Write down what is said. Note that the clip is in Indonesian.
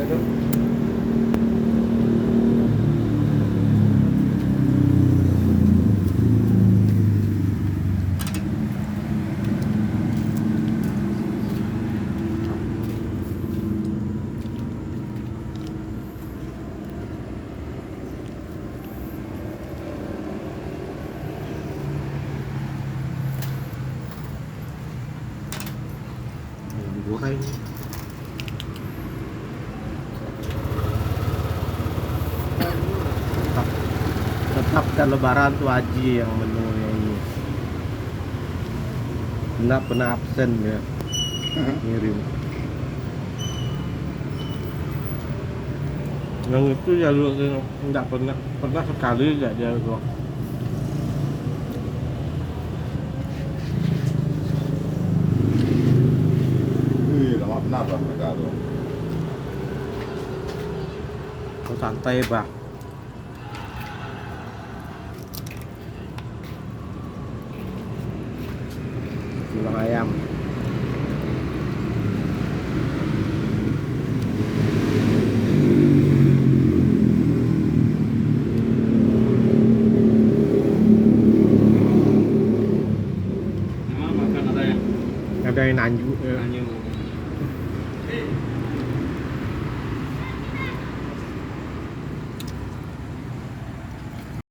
tuh. Goreng tetap tetap kan lebaran tuh Haji yang menunya ini nggak pernah absen ya ngirim yang itu jalur nggak pernah sekali nggak dia kok. Wih, lama benar lah mereka tuh. Oh, santai pak. Tulang ayam. Memang makan ada yang Ada yang nanju ya. nanya.